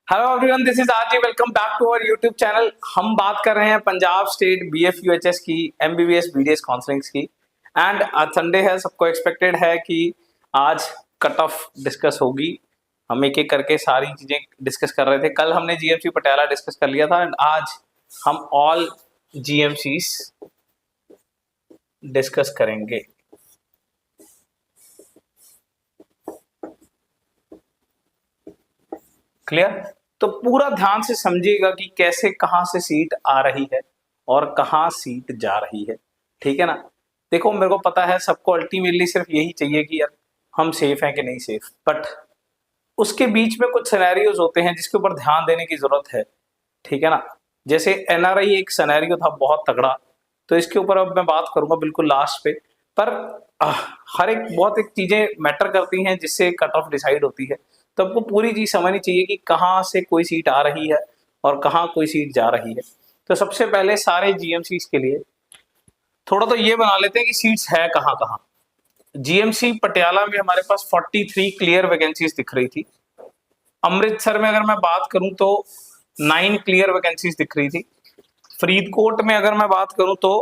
Hello everyone, this is RG. Welcome back to our YouTube channel. हम बात कर रहे हैं पंजाब स्टेट बीएफयूएचएस की, एमबीबीएस बीडीएस काउंसलिंग्स की। एंड आज संडे है, सबको एक्सपेक्टेड है कि आज कट ऑफ डिस्कस होगी। हम एक एक करके सारी चीजें डिस्कस कर रहे थे। कल हमने जीएमसी पटियाला डिस्कस कर लिया था एंड आज हम ऑल जीएमसीज डिस्कस करेंगे। क्लियर? तो पूरा ध्यान से समझिएगा कि कैसे कहां से सीट आ रही है और कहां सीट जा रही है। ठीक है ना? देखो, मेरे को पता है सबको अल्टीमेटली सिर्फ यही चाहिए कि यार हम सेफ हैं कि नहीं सेफ, बट उसके बीच में कुछ सिनेरियोज होते हैं जिसके ऊपर ध्यान देने की जरूरत है। ठीक है ना? जैसे एनआरआई एक सिनेरियो था बहुत तगड़ा, तो इसके ऊपर अब मैं बात करूंगा बिल्कुल लास्ट पे। पर हर एक बहुत एक चीजें मैटर करती हैं जिससे कट ऑफ डिसाइड होती है। तो आपको पूरी चीज समझनी चाहिए कि कहाँ से कोई सीट आ रही है और कहाँ कोई सीट जा रही है। तो सबसे पहले सारे जीएमसी के लिए थोड़ा तो ये बना लेते हैं कि सीट्स है कहाँ कहाँ। जीएमसी पटियाला में हमारे पास 43 क्लियर वैकेंसीज दिख रही थी। अमृतसर में अगर मैं बात करूं तो 9 क्लियर वैकेंसीज दिख रही थी। फरीदकोट में अगर मैं बात करूं तो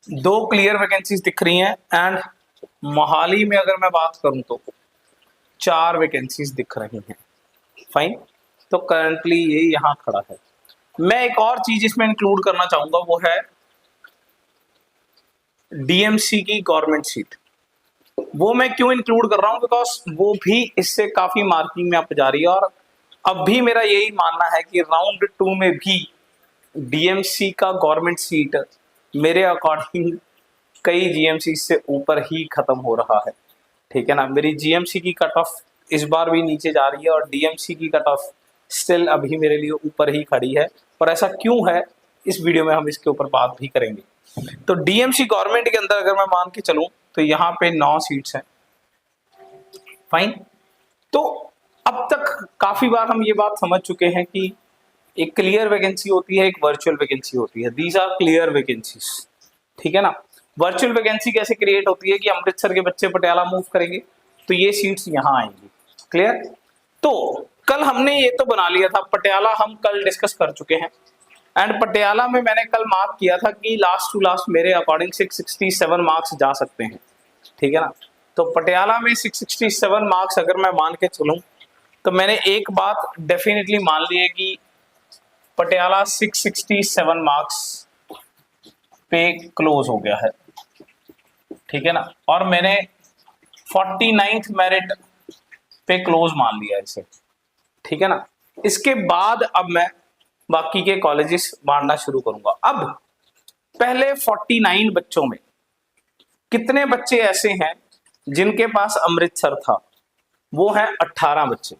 2 क्लियर वैकेंसीज दिख रही हैं। एंड मोहाली में अगर मैं बात करूं तो 4 वैकेंसीज दिख रही हैं। फाइन। तो करंटली ये यहां खड़ा है। मैं एक और चीज इसमें इंक्लूड करना चाहूंगा, वो है डीएमसी की गवर्नमेंट सीट। वो मैं क्यों इंक्लूड कर रहा हूं, बिकॉज वो भी इससे काफी मार्किंग में अप जा रही है। और अब भी मेरा यही मानना है कि राउंड 2 में भी डीएमसी का गवर्नमेंट सीट मेरे अकॉर्डिंग कई जीएमसी से ऊपर ही खत्म हो रहा है। ठीक है ना? मेरी जीएमसी की कट ऑफ इस बार भी नीचे जा रही है और डीएमसी की कट ऑफ स्टिल अभी मेरे लिए ऊपर ही खड़ी है। और ऐसा क्यों है, इस वीडियो में हम इसके ऊपर बात भी करेंगे। तो डीएमसी गवर्नमेंट के अंदर अगर मैं मान के चलूं तो यहाँ पे 9 सीट्स हैं। फाइन। तो अब तक काफी बार हम ये बात समझ चुके हैं कि एक क्लियर वैकेंसी होती है, एक वर्चुअल वैकेंसी होती है। These are clear vacancies. ठीक है ना? वर्चुअल वैकेंसी कैसे क्रिएट होती है कि अमृतसर के बच्चे पटियाला मूव करेंगे तो ये सीट्स यहां आएंगी। क्लियर? तो कल हमने ये तो बना लिया था, पटियाला हम कल डिस्कस कर चुके हैं। एंड पटियाला में मैंने कल मार्क किया था कि लास्ट टू लास्ट मेरे अकॉर्डिंग 667 मार्क्स जा सकते हैं। ठीक है ना? तो पटियाला में 667 मार्क्स अगर मैं मान के चलूं तो मैंने एक बात डेफिनेटली मान ली है कि पटियाला 667 मार्क्स पे क्लोज हो गया है। ठीक है ना? और मैंने 49th मेरिट पे क्लोज मान लिया इसे। ठीक है ना? इसके बाद अब मैं बाकी के कॉलेजेस बांटना शुरू करूंगा। अब पहले 49 बच्चों में कितने बच्चे ऐसे हैं जिनके पास अमृतसर था? वो है 18 बच्चे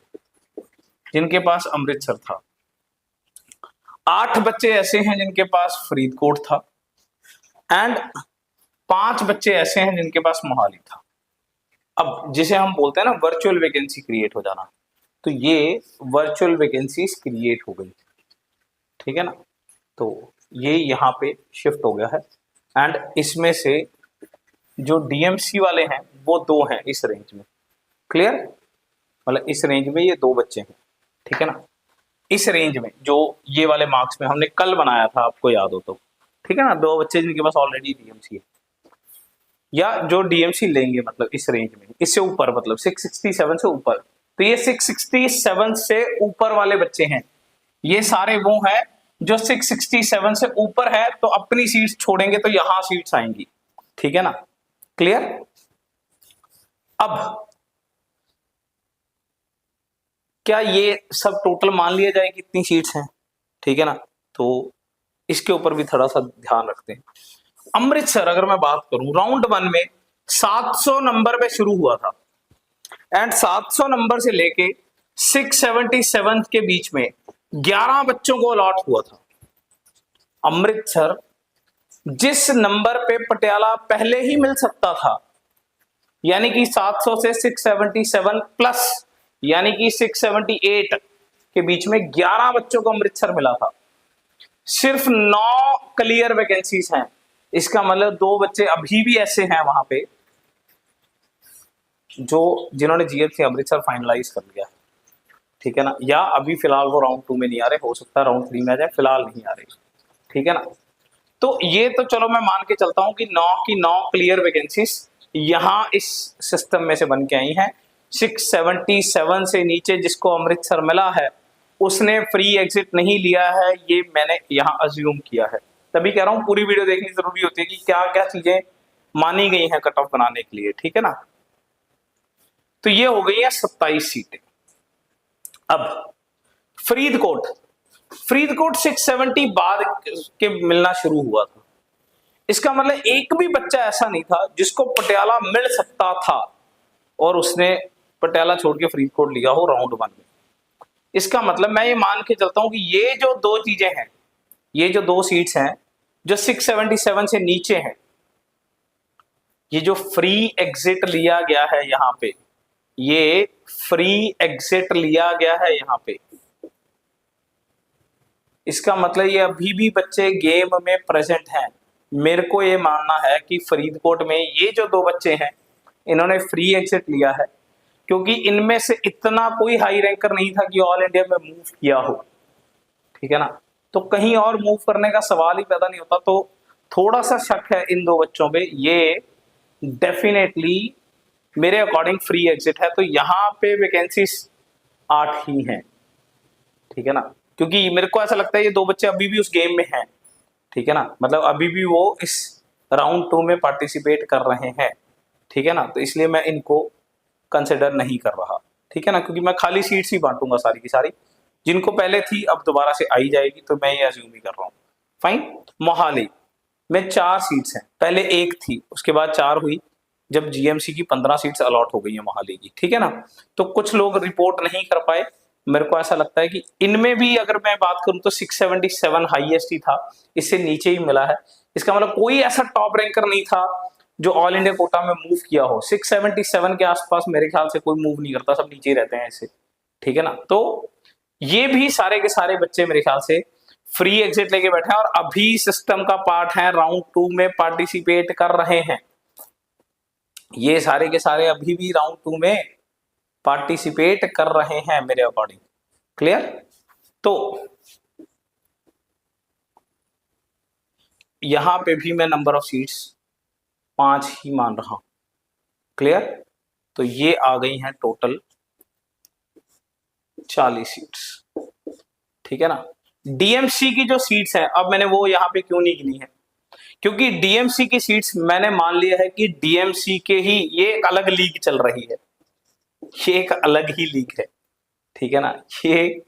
जिनके पास अमृतसर था। 8 बच्चे ऐसे हैं जिनके पास फरीदकोट था। एंड 5 बच्चे ऐसे हैं जिनके पास मोहाली था। अब जिसे हम बोलते हैं ना वर्चुअल वैकेंसी क्रिएट हो जाना, तो ये वर्चुअल वैकेंसीज क्रिएट हो गई। ठीक है ना? तो ये यहाँ पे शिफ्ट हो गया है। एंड इसमें से जो डीएमसी वाले हैं वो 2 हैं इस रेंज में। क्लियर? मतलब इस रेंज में ये 2 बच्चे हैं। ठीक है ना? इस रेंज में जो ये वाले मार्क्स में हमने कल बनाया था, आपको याद हो तो। ठीक है ना? 2 बच्चे जिनके पास ऑलरेडी डीएमसी है या जो डीएमसी लेंगे, मतलब इस रेंज में, इससे ऊपर, मतलब 667 से ऊपर। तो ये 667 से ऊपर वाले बच्चे हैं। ये सारे वो हैं जो 667 से ऊपर है, तो अपनी सीट्स छोड़ेंगे तो यहां सीट्स आएंगी। ठीक है ना? क्लियर? अब क्या ये सब टोटल मान लिया जाए कितनी सीट्स हैं? ठीक है ना? तो इसके ऊपर भी थोड़ा सा ध्यान रखते हैं। अमृतसर अगर मैं बात करूं, राउंड 1 में 700 नंबर पे शुरू हुआ था एंड 700 नंबर से लेके 677 के बीच में 11 बच्चों को अलॉट हुआ था। अमृतसर जिस नंबर पे पटियाला पहले ही मिल सकता था, यानी कि 700 से 677 प्लस, यानी कि 678 के बीच में 11 बच्चों को अमृतसर मिला था। सिर्फ 9 क्लियर वैकेंसीज हैं। इसका मतलब 2 बच्चे अभी भी ऐसे हैं वहां पे जो जिन्होंने जीएमसी अमृतसर फाइनलाइज कर लिया है। ठीक है ना, या अभी फिलहाल वो राउंड 2 में नहीं आ रहे, हो सकता है राउंड 3 में आ जाए, फिलहाल नहीं आ रहे, ठीक है ना। तो ये तो चलो मैं मान के चलता हूं कि 9 की 9 क्लियर वैकेंसीज यहां इस सिस्टम में से बन के आई हैं। 677 से नीचे जिसको अमृतसर मिला है उसने फ्री एग्जिट नहीं लिया है, ये मैंने यहां अज्यूम किया है। तभी कह रहा हूं पूरी वीडियो देखनी जरूरी होती है कि क्या क्या चीजें मानी गई हैं कट ऑफ बनाने के लिए, ठीक है ना। तो ये हो गई है 27 सीटें। अब फरीदकोट, फरीदकोट 670 बाद के मिलना शुरू हुआ था। इसका मतलब एक भी बच्चा ऐसा नहीं था जिसको पटियाला मिल सकता था और उसने पटियाला छोड़ के फरीदकोट लिया हो राउंड 1 में। इसका मतलब मैं ये मान के चलता हूं कि ये जो दो चीजें हैं, ये जो दो सीट्स हैं जो 677 से नीचे हैं, ये जो फ्री एग्जिट लिया गया है यहां पे, ये फ्री एग्जिट लिया गया है यहां पे, इसका मतलब ये अभी भी बच्चे गेम में प्रेजेंट हैं। मेरे को ये मानना है कि फरीदकोट में ये जो दो बच्चे हैं इन्होंने फ्री एग्जिट लिया है, क्योंकि इनमें से इतना कोई हाई रैंकर नहीं था कि ऑल इंडिया में मूव किया हो, ठीक है ना। तो कहीं और मूव करने का सवाल ही पैदा नहीं होता। तो थोड़ा सा शक है इन दो बच्चों पे, ये डेफिनेटली मेरे अकॉर्डिंग फ्री एग्जिट है। तो यहाँ पे वैकेंसीज 8 ही हैं, ठीक है ना, क्योंकि मेरे को ऐसा लगता है ये दो बच्चे अभी भी उस गेम में हैं, ठीक है ना, मतलब अभी भी वो इस राउंड 2 में पार्टिसिपेट कर रहे हैं, ठीक है ना। तो इसलिए मैं इनको कंसिडर नहीं कर रहा, ठीक है ना, क्योंकि मैं खाली सीट्स ही बांटूंगा सारी की सारी, जिनको पहले थी अब दोबारा से आई जाएगी, तो मैं ये अज्यूम ही कर रहा हूँ। फाइन। मोहाली में 4 सीट्स हैं, पहले 1 थी उसके बाद 4 हुई जब जीएमसी की 15 सीट्स अलॉट हो गई है मोहाली की, ठीक है ना। तो कुछ लोग रिपोर्ट नहीं कर पाए, मेरे को ऐसा लगता है कि इनमें भी अगर मैं बात करूं तो 677 हाईएस्ट ही था, इससे नीचे ही मिला है। इसका मतलब कोई ऐसा टॉप रैंकर नहीं था जो ऑल इंडिया कोटा में मूव किया हो। 677 के आसपास मेरे ख्याल से कोई मूव नहीं करता, सब नीचे ही रहते हैं ऐसे, ठीक है ना। तो ये भी सारे के सारे बच्चे मेरे ख्याल से फ्री एग्जिट लेके बैठे हैं और अभी सिस्टम का पार्ट है, राउंड 2 में पार्टिसिपेट कर रहे हैं। ये सारे के सारे अभी भी राउंड 2 में पार्टिसिपेट कर रहे हैं मेरे अकॉर्डिंग। क्लियर। तो यहां पे भी मैं नंबर ऑफ सीट्स 5 ही मान रहा हूं। क्लियर। तो ये आ गई हैं टोटल 40 सीट्स, ठीक है ना। डीएमसी की जो सीट्स हैं, अब मैंने वो यहां पे क्यों नहीं गिनी है, क्योंकि डीएमसी की सीट्स मैंने मान लिया है कि डीएमसी के ही, ये एक अलग लीग चल रही है, ये एक अलग ही लीग है, ठीक है ना। ये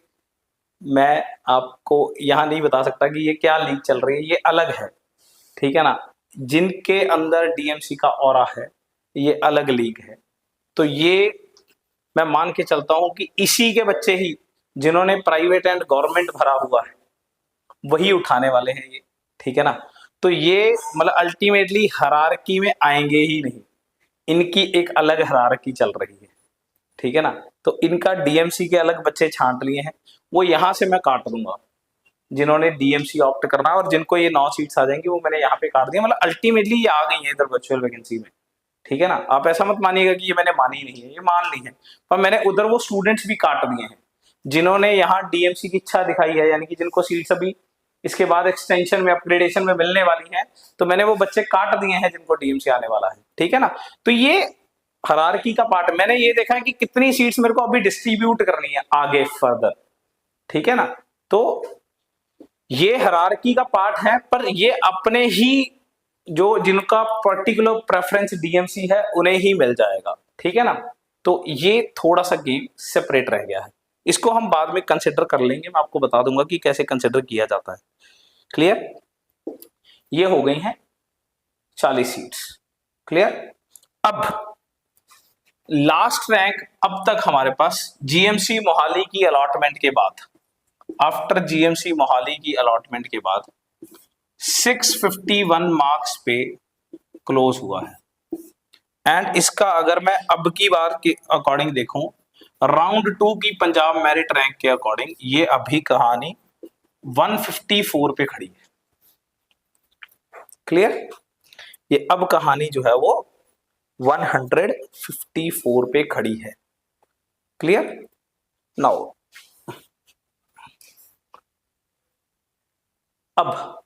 मैं आपको यहां नहीं बता सकता कि ये क्या लीग चल रही है, ये अलग है, ठीक है ना। जिनके अंदर डीएमसी का ऑरा है ये अलग लीग है। तो ये मैं मान के चलता हूं कि इसी के बच्चे ही जिन्होंने प्राइवेट एंड गवर्नमेंट भरा हुआ है वही उठाने वाले हैं ये, ठीक है ना। तो ये मतलब अल्टीमेटली हायरार्की में आएंगे ही नहीं, इनकी एक अलग हायरार्की चल रही है, ठीक है ना। तो इनका डीएमसी के अलग बच्चे छांट लिए हैं, वो यहां से मैं काट दूंगा जिन्होंने डीएमसी ऑप्ट करना है, और जिनको ये 9 सीट्स आ जाएंगी वो मैंने यहाँ पे काट दिया। मतलब अल्टीमेटली ये आ गई है इधर वर्चुअल वैकेंसी में, ठीक है ना। आप ऐसा मत मानिएगा कि ये मैंने मानी नहीं है, ये मान ली है, पर मैंने उधर वो स्टूडेंट्स भी काट दिए हैं जिन्होंने यहाँ डीएमसी की इच्छा दिखाई है, यानी कि जिनको सीट्स अभी इसके बाद एक्सटेंशन में अपग्रेडेशन में मिलने वाली हैं, तो मैंने वो बच्चे काट दिए हैं जिनको डीएमसी आने वाला है, ठीक है ना। तो ये हायरार्की का पार्ट मैंने ये देखा है कि कितनी सीट्स मेरे को अभी डिस्ट्रीब्यूट करनी है आगे फर्दर, ठीक है ना। तो ये हायरार्की का पार्ट है, पर ये अपने ही जो जिनका पर्टिकुलर प्रेफरेंस डीएमसी है उन्हें ही मिल जाएगा, ठीक है ना। तो ये थोड़ा सा गेम सेपरेट रह गया है, इसको हम बाद में कंसिडर कर लेंगे, मैं आपको बता दूंगा कि कैसे कंसिडर किया जाता है। क्लियर। ये हो गई हैं 40 सीट्स। क्लियर। अब लास्ट रैंक अब तक हमारे पास जीएमसी मोहाली की अलॉटमेंट के बाद, आफ्टर जीएमसी मोहाली की अलॉटमेंट के बाद 651 मार्क्स पे क्लोज हुआ है। एंड इसका अगर मैं अब की बार के अकॉर्डिंग देखूं, राउंड 2 की पंजाब मेरिट रैंक के अकॉर्डिंग ये अभी कहानी 154 पे खड़ी है। क्लियर। ये अब कहानी जो है वो 154 पे खड़ी है। क्लियर। नाउ अब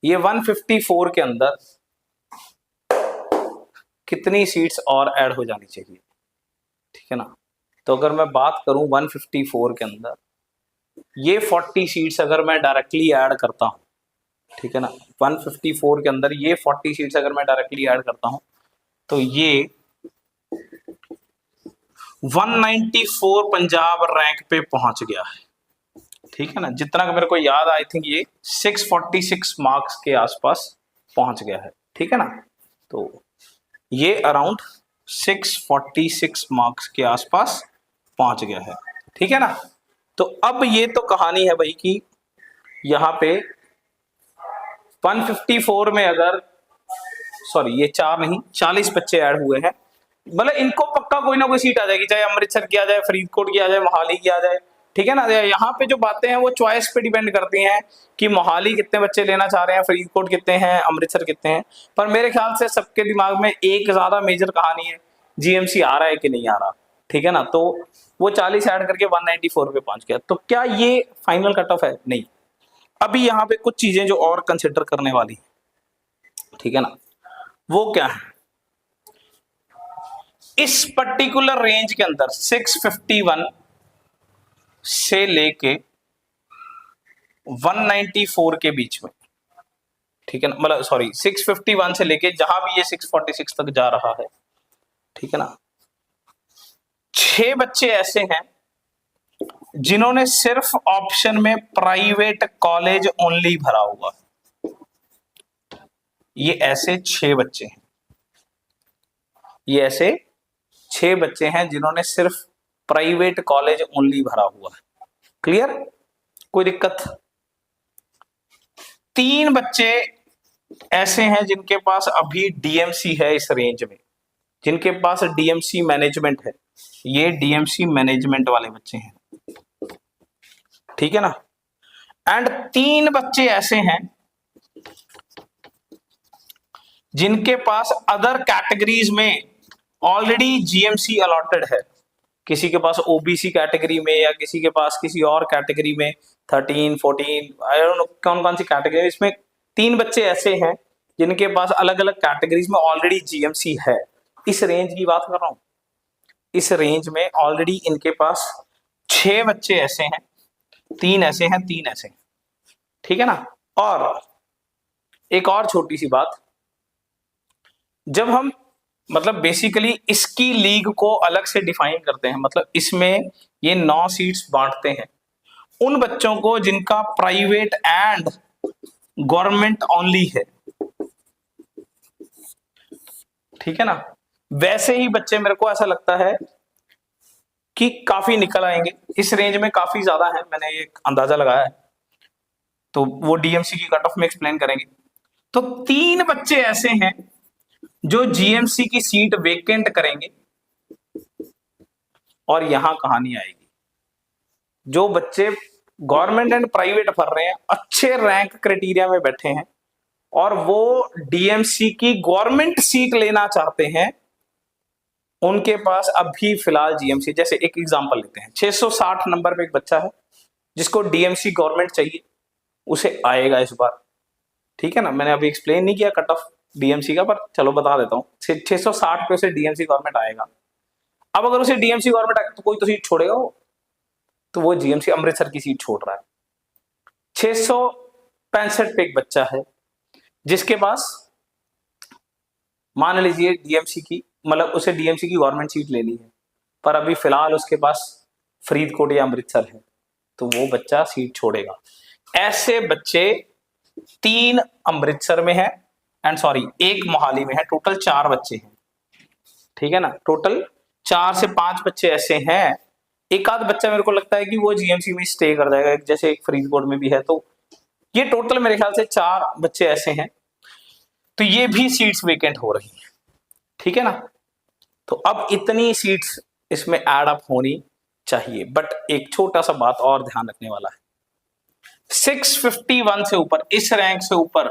ये 154 के अंदर कितनी सीट्स और ऐड हो जानी चाहिए, ठीक है ना। तो अगर मैं बात करूं 154 के अंदर ये 40 सीट्स अगर मैं डायरेक्टली ऐड करता हूं, ठीक है ना, 154 के अंदर ये 40 सीट्स अगर मैं डायरेक्टली ऐड करता हूं तो ये 194 पंजाब रैंक पे पहुंच गया है, ठीक है ना। जितना मेरे को याद, आई थिंक ये 646 मार्क्स के आसपास पहुंच गया है, ठीक है ना। तो ये अराउंड 646 मार्क्स के आसपास पहुंच गया है, ठीक है ना। तो अब ये तो कहानी है भाई कि यहां पे 154 में अगर, सॉरी ये 4 नहीं 40 बच्चे ऐड हुए हैं, मतलब इनको पक्का कोई ना कोई सीट आ जाएगी, चाहे अमृतसर की आ जाए, फरीदकोट की आ जाए, मोहाली की आ जाए, ठीक है ना। यहाँ पे जो बातें हैं वो चॉइस पे डिपेंड करती हैं कि मोहाली कितने बच्चे लेना चाह रहे हैं, फरीदकोट कितने हैं, अमृतसर कितने हैं। पर मेरे ख्याल से सबके दिमाग में एक ज्यादा मेजर कहानी है, जीएमसी आ रहा है कि नहीं आ रहा, ठीक है ना। तो वो 40 ऐड करके 194 पे पहुंच गया। तो क्या ये फाइनल कट ऑफ है? नहीं, अभी यहाँ पे कुछ चीजें जो और कंसिडर करने वाली है, ठीक है ना, वो क्या है। इस पर्टिकुलर रेंज के अंदर 651 से लेके 194 के बीच में, ठीक है ना, मतलब सॉरी 651 से लेके जहां भी ये 646 तक जा रहा है, ठीक है ना, 6 बच्चे ऐसे हैं जिन्होंने सिर्फ ऑप्शन में प्राइवेट कॉलेज ओनली भरा हुआ। ये ऐसे 6 बच्चे हैं, ये ऐसे 6 बच्चे हैं जिन्होंने सिर्फ प्राइवेट कॉलेज ओनली भरा हुआ है। क्लियर? कोई दिक्कत? 3 बच्चे ऐसे हैं जिनके पास अभी डीएमसी है इस रेंज में, जिनके पास डीएमसी मैनेजमेंट है। ये डीएमसी मैनेजमेंट वाले बच्चे हैं, ठीक है ना। एंड 3 बच्चे ऐसे हैं जिनके पास अदर कैटेगरीज में ऑलरेडी जीएमसी अलॉटेड है। किसी के पास ओबीसी कैटेगरी में या किसी के पास किसी और कैटेगरी में 13, 14, आई डोंट नो कौन कौन सी कैटेगरी। इसमें 3 बच्चे ऐसे हैं जिनके पास अलग अलग कैटेगरीज में ऑलरेडी जीएमसी है। इस रेंज की बात कर रहा हूं, इस रेंज में ऑलरेडी इनके पास 6 बच्चे ऐसे हैं, 3 ऐसे हैं, 3 ऐसे हैं, ठीक है ना। और एक और छोटी सी बात, जब हम मतलब बेसिकली इसकी लीग को अलग से डिफाइन करते हैं, मतलब इसमें ये 9 सीट्स बांटते हैं उन बच्चों को जिनका प्राइवेट एंड गवर्नमेंट ओनली है, ठीक है ना। वैसे ही बच्चे मेरे को ऐसा लगता है कि काफी निकल आएंगे इस रेंज में, काफी ज्यादा है, मैंने ये अंदाजा लगाया है। तो वो डीएमसी की कट ऑफ में एक्सप्लेन करेंगे। तो 3 बच्चे ऐसे हैं जो जीएमसी की सीट वेकेंट करेंगे और यहां कहानी आएगी। जो बच्चे गवर्नमेंट एंड प्राइवेट भर रहे हैं, अच्छे रैंक क्राइटेरिया में बैठे हैं और वो डीएमसी की गवर्नमेंट सीट लेना चाहते हैं, उनके पास अभी फिलहाल जीएमसी, जैसे एक एग्जांपल लेते हैं, 660 नंबर पे एक बच्चा है जिसको डीएमसी गवर्नमेंट चाहिए, उसे आएगा इस बार, ठीक है ना। मैंने अभी एक्सप्लेन नहीं किया कट ऑफ डीएमसी का, पर चलो बता देता हूँ, 660 पे उसे डीएमसी गवर्नमेंट आएगा। अब अगर उसे डीएमसी गवर्नमेंट आएगा तो कोई तो सीट छोड़ेगा वो, तो वो जीएमसी अमृतसर की सीट छोड़ रहा है। 665 पे एक बच्चा है जिसके पास मान लीजिए डीएमसी की, मतलब उसे डीएमसी की गवर्नमेंट सीट लेनी है, पर अभी फिलहाल उसके पास फरीदकोट या अमृतसर है, तो वो बच्चा सीट छोड़ेगा। ऐसे बच्चे 3 अमृतसर में है एंड सॉरी 1 मोहाली में है, टोटल 4 बच्चे हैं, ठीक है ना। टोटल 4 से 5 बच्चे ऐसे हैं। एक आध बच्चा मेरे को लगता है कि वो जीएमसी में स्टे कर जाएगा, जैसे एक फरीदकोट में भी है। तो ये टोटल मेरे ख्याल से 4 बच्चे ऐसे हैं, तो ये भी सीट्स वेकेंट हो रही है, ठीक है ना। तो अब इतनी सीट्स इसमें ऐड अप होनी चाहिए, बट एक छोटा सा बात और ध्यान रखने वाला है, 651 से ऊपर, इस रैंक से ऊपर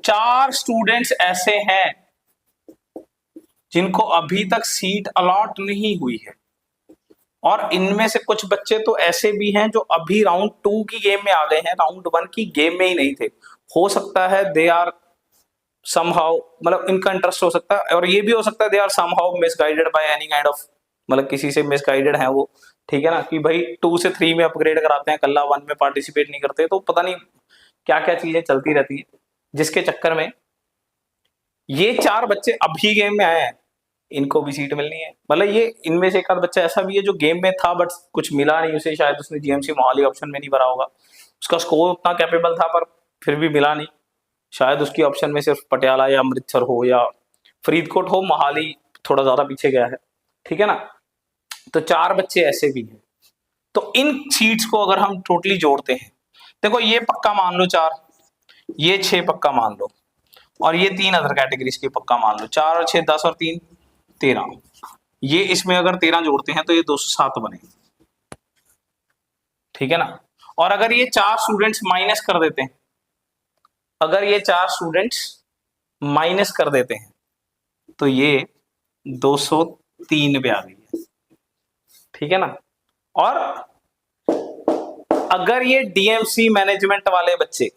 4 स्टूडेंट्स ऐसे हैं जिनको अभी तक सीट अलॉट नहीं हुई है। और इनमें से कुछ बच्चे तो ऐसे भी हैं जो अभी राउंड 2 की गेम में आ गए हैं, राउंड 1 की गेम में ही नहीं थे। हो सकता है दे आर समहाउ, मतलब इनका इंटरेस्ट हो सकता है, और ये भी हो सकता है they are somehow misguided by any kind of, मतलब किसी से मिसगाइडेड है वो, ठीक है ना, कि भाई 2 से 3 में अपग्रेड कराते हैं, कल्ला 1 में पार्टिसिपेट नहीं करते, तो पता नहीं क्या क्या चीजें चलती रहती है, जिसके चक्कर में ये 4 बच्चे अभी गेम में आए हैं, इनको भी सीट मिलनी है। मतलब ये इनमें से एक आध बच्चा ऐसा भी है जो गेम में था बट कुछ मिला नहीं उसे, शायद उसने जीएमसी मोहाली ऑप्शन में नहीं भरा होगा, उसका स्कोर उतना कैपेबल था पर फिर भी मिला नहीं, शायद उसकी ऑप्शन में सिर्फ पटियाला या अमृतसर हो या फरीदकोट हो, मोहाली थोड़ा ज्यादा पीछे गया है, ठीक है ना। तो 4 बच्चे ऐसे भी हैं। तो इन सीट्स को अगर हम टोटली जोड़ते हैं, देखो ये पक्का मान लो 4, ये 6 पक्का मान लो, और ये 3 अदर कैटेगरीज के पक्का मान लो, 4 और 6 10 और 3 13, ये इसमें अगर 13 जोड़ते हैं तो ये 207 बने, ठीक है ना। और अगर ये 4 स्टूडेंट्स माइनस कर देते हैं, अगर ये 4 स्टूडेंट्स माइनस कर देते हैं तो ये 203 पे आ गई है, ठीक है ना। और अगर ये डीएमसी मैनेजमेंट वाले बच्चे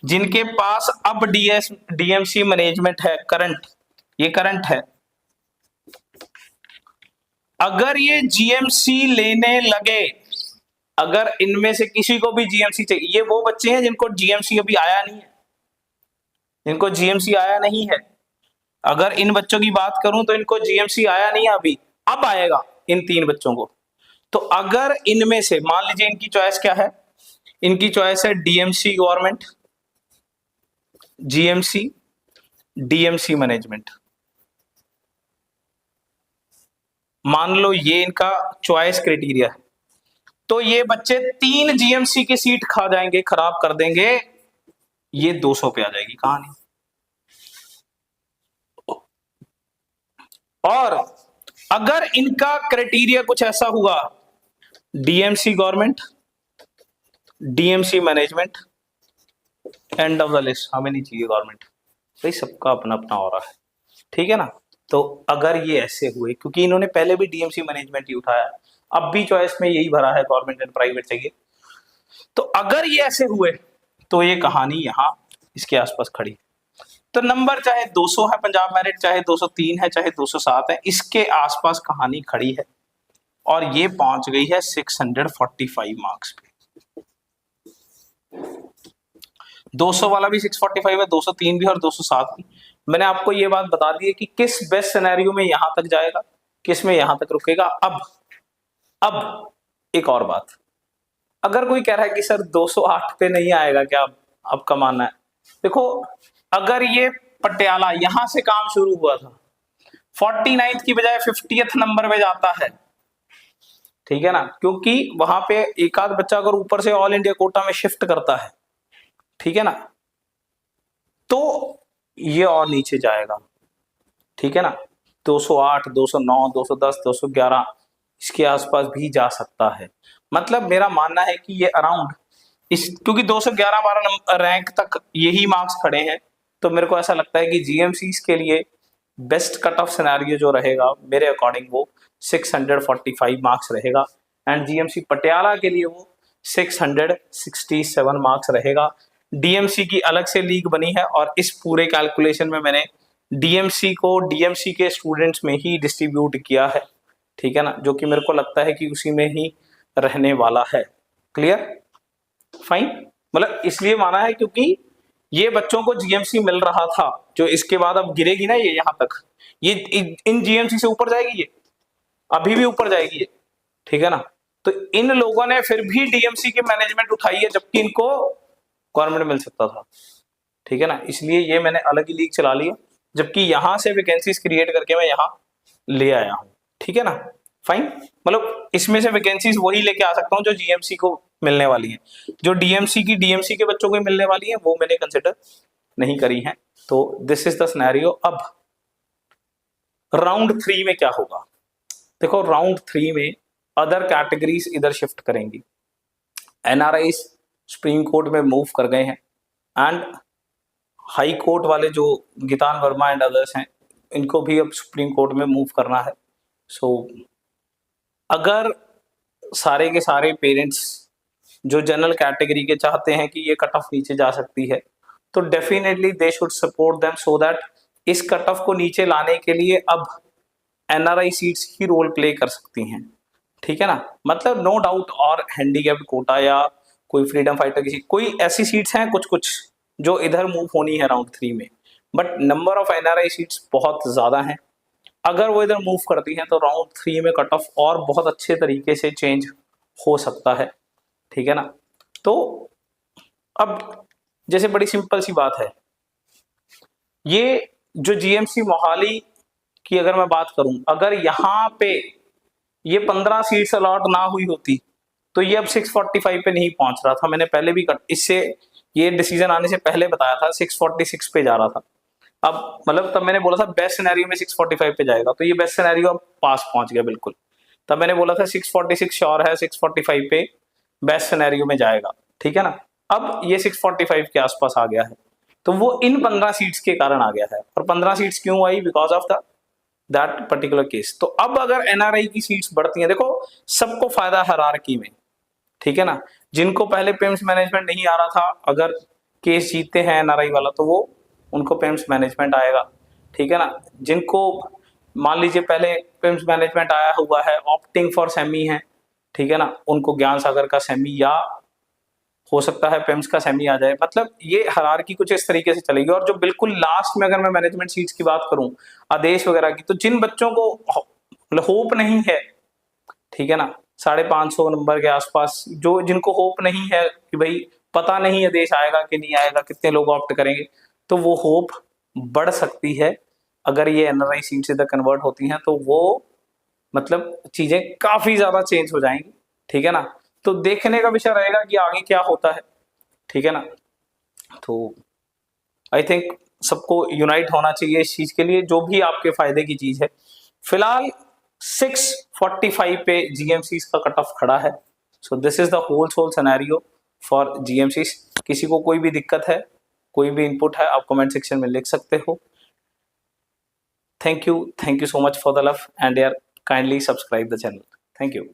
जिनके पास अब डीएमसी मैनेजमेंट है, करंट, ये करंट है, अगर ये जीएमसी लेने लगे, अगर इनमें से किसी को भी जीएमसी चाहिए, ये वो बच्चे हैं जिनको जीएमसी अभी आया नहीं है, जिनको जीएमसी आया नहीं है, अगर इन बच्चों की बात करूं तो इनको जीएमसी आया नहीं है अभी, अब आएगा इन 3 बच्चों को। तो अगर इनमें से मान लीजिए इनकी चॉइस क्या है, इनकी चॉइस है DMC government, GMC, DMC management, मान लो ये इनका चॉइस क्राइटेरिया है, तो ये बच्चे 3 जीएमसी की सीट खा जाएंगे, खराब कर देंगे, ये 200 पे आ जाएगी कहानी। और अगर इनका क्राइटेरिया कुछ ऐसा हुआ, DMC government, DMC management, end of the list, हमें नहीं चाहिए गवर्नमेंट, भाई सबका अपना अपना हो रहा है, ठीक है ना। तो अगर ये ऐसे हुए, क्योंकि इन्होंने पहले भी डीएमसी मैनेजमेंट ही उठाया, अब भी चॉइस में यही भरा है गवर्नमेंट एंड प्राइवेट चाहिए, तो अगर ये ऐसे हुए तो ये कहानी यहां इसके आसपास खड़ी है। तो नंबर चाहे 200 है पंजाब मेरिट, चाहे 203 है, चाहे 207 है, इसके आसपास कहानी खड़ी है, और ये पहुंच गई है 645 मार्क्स पे। 200 वाला भी 645 है, 203 भी और 207 भी। मैंने आपको ये बात बता दी है कि किस बेस्ट सिनेरियो में यहां तक जाएगा, किस में यहां तक रुकेगा। अब एक और बात, अगर कोई कह रहा है कि सर 208 पे नहीं आएगा क्या, अब का मानना है, देखो अगर ये पटियाला यहां से काम शुरू हुआ था, 49th की बजाय 50th नंबर पे जाता है, ठीक है ना, क्योंकि वहां पे एक आध बच्चा अगर ऊपर से ऑल इंडिया कोटा में शिफ्ट करता है, ठीक है ना, तो ये और नीचे जाएगा, ठीक है ना, 208, 209, 210, 211 इसके आसपास भी जा सकता है। मतलब मेरा मानना है कि ये अराउंड इस, क्योंकि 211-12 रैंक तक यही मार्क्स खड़े हैं, तो मेरे को ऐसा लगता है कि जीएमसी के लिए बेस्ट कट ऑफ सिनेरियो जो रहेगा मेरे अकॉर्डिंग वो 645 मार्क्स रहेगा, एंड जीएमसी पटियाला के लिए वो 667 मार्क्स रहेगा। डीएमसी की अलग से लीग बनी है, और इस पूरे कैलकुलेशन में मैंने डीएमसी को डीएमसी के स्टूडेंट्स में ही डिस्ट्रीब्यूट किया है, ठीक है ना, जो कि मेरे को लगता है कि उसी में ही रहने वाला है। क्लियर, फाइन, मतलब इसलिए माना है क्योंकि ये बच्चों को जीएमसी मिल रहा था, जो इसके बाद अब गिरेगी ना ये यहां तक, ये इन जीएमसी से ऊपर जाएगी, ये अभी भी ऊपर जाएगी ये, ठीक है ना। तो इन लोगों ने फिर भी डीएमसी की मैनेजमेंट उठाई है, जबकि इनको गवर्नमेंट मिल सकता था, ठीक है ना, इसलिए ये मैंने अलग ही लीग चला लिया, जबकि यहां से वैकेंसीज क्रिएट करके मैं यहां ले आया हूं, ठीक है ना, फाइन। मतलब इसमें से वैकेंसीज वही लेके आ सकता हूं जो जीएमसी को मिलने वाली है, जो डीएमसी के बच्चों को मिलने वाली है वो मैंने कंसिडर नहीं करी है। तो दिस इज द सिनेरियो। अब राउंड 3 में क्या होगा, देखो राउंड 3 में अदर कैटेगरीज इधर शिफ्ट करेंगी, एनआरआई सुप्रीम कोर्ट में मूव कर गए हैं, एंड हाई कोर्ट वाले जो गीतान वर्मा एंड अदर्स हैं, इनको भी अब सुप्रीम कोर्ट में मूव करना है। सो अगर सारे के सारे पेरेंट्स जो जनरल कैटेगरी के चाहते हैं कि ये कट ऑफ नीचे जा सकती है, तो definitely they should support them so that इस कट ऑफ को नीचे लाने के लिए अब एनआरआई सीट्स ही रोल प्ले कर सकती हैं, ठीक है ना। मतलब नो डाउट, और हैंडीकैप्ड कोटा या कोई फ्रीडम फाइटर की कोई ऐसी सीट्स हैं कुछ कुछ जो इधर मूव होनी है राउंड 3 में, but number of NRI seats बहुत ज्यादा हैं। अगर वो इधर मूव करती हैं तो राउंड 3 में कट ऑफ और बहुत अच्छे तरीके से चेंज हो सकता है, ठीक है ना। तो अब जैसे बड़ी सिंपल सी बात है, ये जो जीएमसी मोहाली की अगर मैं बात करूं, अगर यहाँ पे ये 15 सीट्स अलॉट ना हुई होती तो ये अब 645 पे नहीं पहुंच रहा था। मैंने पहले भी इससे ये डिसीजन आने से पहले बताया था 646 पे जा रहा था। अब मतलब तब मैंने बोला था बेस्ट सिनेरियो में 645 पे जाएगा, तो ये बेस्ट सिनेरियो अब पास पहुंच गया बिल्कुल। तब मैंने बोला था 646 श्योर है, 645 पे बेस्ट सिनेरियो में जाएगा, ठीक है ना। अब ये 645 के आसपास आ गया है, तो वो इन 15 सीट्स के कारण आ गया है। और 15 सीट्स क्यों आई? Because of the that particular case. तो अब अगर एनआरआई की सीट्स बढ़ती हैं, देखो सबको फायदा है हायरार्की में, ठीक है ना। जिनको पहले पेम्स मैनेजमेंट नहीं आ रहा था, अगर केस जीतते हैं एनआरआई वाला तो वो उनको पेम्स मैनेजमेंट आएगा, ठीक है ना। जिनको मान लीजिए पहले पेम्स मैनेजमेंट आया हुआ है, ऑप्टिंग फॉर सेमी है, ठीक है ना, उनको ज्ञान सागर का सेमी या हो सकता है पेम्स का सेमी आ जाए। मतलब ये हायरार्की कुछ इस तरीके से चलेगी। और जो बिल्कुल लास्ट में अगर मैं मैनेजमेंट सीट्स की बात करूं, आदेश वगैरह की, तो जिन बच्चों को होप नहीं है, ठीक है ना, 550 नंबर के आसपास, जो जिनको होप नहीं है कि भाई पता नहीं है देश आएगा कि नहीं आएगा, कितने लोग ऑप्ट करेंगे, तो वो होप बढ़ सकती है। अगर ये एनआरआई सीट इधर कन्वर्ट होती हैं तो वो मतलब चीजें काफी ज्यादा चेंज हो जाएंगी, ठीक है ना। तो देखने का विषय रहेगा कि आगे क्या होता है, ठीक है ना। तो आई थिंक सबको यूनाइट होना चाहिए इस चीज के लिए, जो भी आपके फायदे की चीज है। फिलहाल 645 पे जीएमसी का कट ऑफ खड़ा है। So this is the whole scenario for GMC. किसी को कोई भी दिक्कत है, कोई भी इनपुट है, आप कमेंट सेक्शन में लिख सकते हो। Thank you so much for the love and यार kindly subscribe the channel. Thank you.